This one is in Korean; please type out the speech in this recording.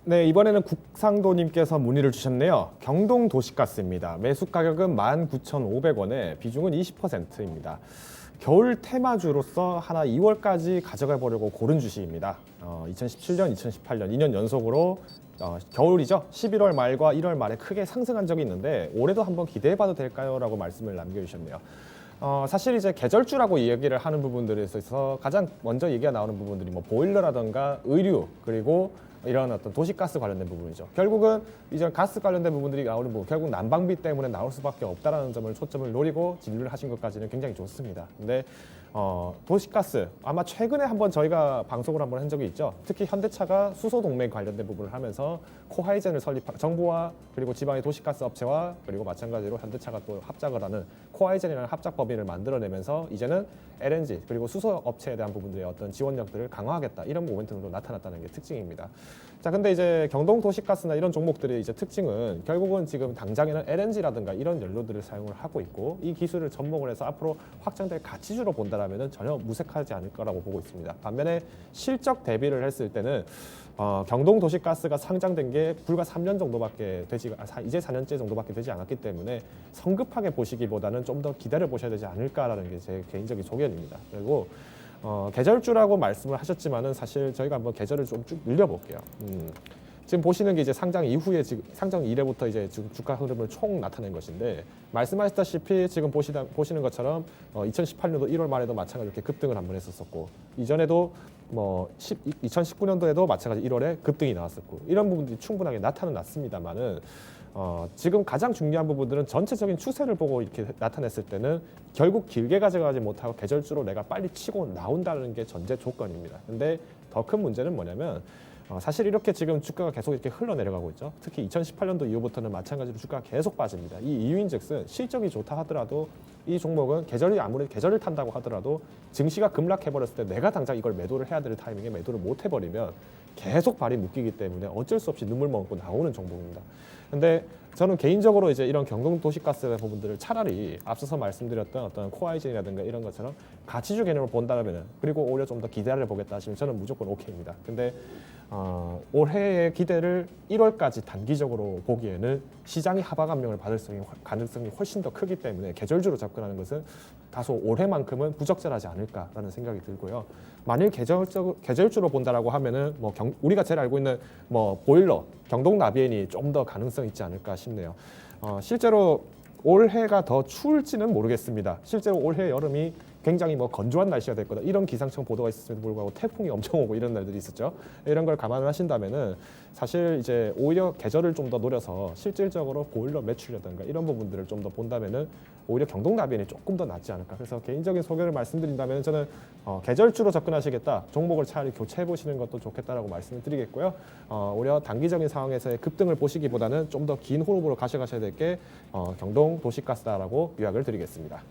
네, 이번에는 국상도님께서 문의를 주셨네요. 경동 도시가스입니다. 매수 가격은 19,500원에 비중은 20%입니다. 겨울 테마주로서 하나 2월까지 가져가 보려고 고른 주식입니다. 2017년, 2018년 2년 연속으로 겨울이죠. 11월 말과 1월 말에 크게 상승한 적이 있는데 올해도 한번 기대해봐도 될까요? 라고 말씀을 남겨주셨네요. 사실 이제 계절주라고 이야기를 하는 부분들에 있어서 가장 먼저 얘기가 나오는 부분들이 뭐 보일러라든가 의류 그리고 이런 어떤 도시가스 관련된 부분이죠. 결국은 이제 가스 관련된 부분들이 나오는 부분, 결국 난방비 때문에 나올 수밖에 없다라는 점을 초점을 노리고 진료를 하신 것까지는 굉장히 좋습니다. 근데 도시가스 아마 최근에 한번 저희가 방송을 한번 한 적이 있죠. 특히 현대차가 수소 동맹 관련된 부분을 하면서 코하이젠을 정부와 그리고 지방의 도시가스 업체와 그리고 마찬가지로 현대차가 또 합작을 하는 코하이젠이라는 합작 법인을 만들어내면서 이제는 LNG 그리고 수소 업체에 대한 부분들의 어떤 지원력들을 강화하겠다 이런 모멘텀으로 나타났다는 게 특징입니다. 자, 근데 이제 경동 도시가스나 이런 종목들의 이제 특징은 결국은 지금 당장에는 LNG라든가 이런 연료들을 사용을 하고 있고 이 기술을 접목을 해서 앞으로 확장될 가치주로 본다라면은 전혀 무색하지 않을 거라고 보고 있습니다. 반면에 실적 대비를 했을 때는 경동 도시가스가 상장된 게 불과 3년 정도밖에 되지 이제 4년째 정도밖에 되지 않았기 때문에 성급하게 보시기보다는 좀 더 기다려 보셔야 되지 않을까라는 게 제 개인적인 소견입니다. 그리고 계절주라고 말씀을 하셨지만은 사실 저희가 한번 계절을 좀 쭉 늘려볼게요. 지금 보시는 게 이제 상장 이후에 지금 상장 이래부터 이제 지금 주가 흐름을 총 나타낸 것인데 말씀하셨다시피 지금 보시는 것처럼 2018년도 1월 말에도 마찬가지로 이렇게 급등을 한번 했었었고 이전에도 2019년도에도 마찬가지 1월에 급등이 나왔었고 이런 부분들이 충분하게 나타났습니다만은 지금 가장 중요한 부분들은 전체적인 추세를 보고 이렇게 나타냈을 때는 결국 길게 가져가지 못하고 계절주로 내가 빨리 치고 나온다는 게 전제 조건입니다. 근데 더 큰 문제는 뭐냐면 사실 이렇게 지금 주가가 계속 이렇게 흘러내려가고 있죠. 특히 2018년도 이후부터는 마찬가지로 주가가 계속 빠집니다. 이 이유인즉슨 실적이 좋다 하더라도 이 종목은 아무리 계절을 탄다고 하더라도 증시가 급락해버렸을 때 내가 당장 이걸 매도를 해야 될 타이밍에 매도를 못 해버리면 계속 발이 묶이기 때문에 어쩔 수 없이 눈물 머금고 나오는 종목입니다. 근데 저는 개인적으로 이제 이런 경동 도시가스 부분들을 차라리 앞서서 말씀드렸던 어떤 코아이젠이라든가 이런 것처럼 가치주 개념을 본다면은 그리고 오히려 좀 더 기대를 보겠다 하시면 저는 무조건 오케이입니다. 근데 올해의 기대를 1월까지 단기적으로 보기에는 시장이 하방 압력을 받을 가능성이 훨씬 더 크기 때문에 계절주로 접근하는 것은 다소 올해만큼은 부적절하지 않을까라는 생각이 들고요. 만일 계절주로 본다라고 하면은 우리가 제일 알고 있는 보일러, 경동 나비엔이 좀 더 가능성 있지 않을까 싶네요. 실제로 올해가 더 추울지는 모르겠습니다. 실제로 올해 여름이 굉장히 건조한 날씨가 될 거다 이런 기상청 보도가 있었음에도 불구하고 태풍이 엄청 오고 이런 날들이 있었죠. 이런 걸 감안하신다면은 사실 이제 오히려 계절을 좀 더 노려서 실질적으로 보일러 매출이라든가 이런 부분들을 좀 더 본다면은 오히려 경동 나비엔이 조금 더 낫지 않을까. 그래서 개인적인 소견을 말씀드린다면 저는 계절주로 접근하시겠다, 종목을 차라리 교체해 보시는 것도 좋겠다라고 말씀을 드리겠고요. 오히려 단기적인 상황에서의 급등을 보시기보다는 좀 더 긴 호흡으로 가셔가셔야 될 게 경동 도시가스다라고 요약을 드리겠습니다.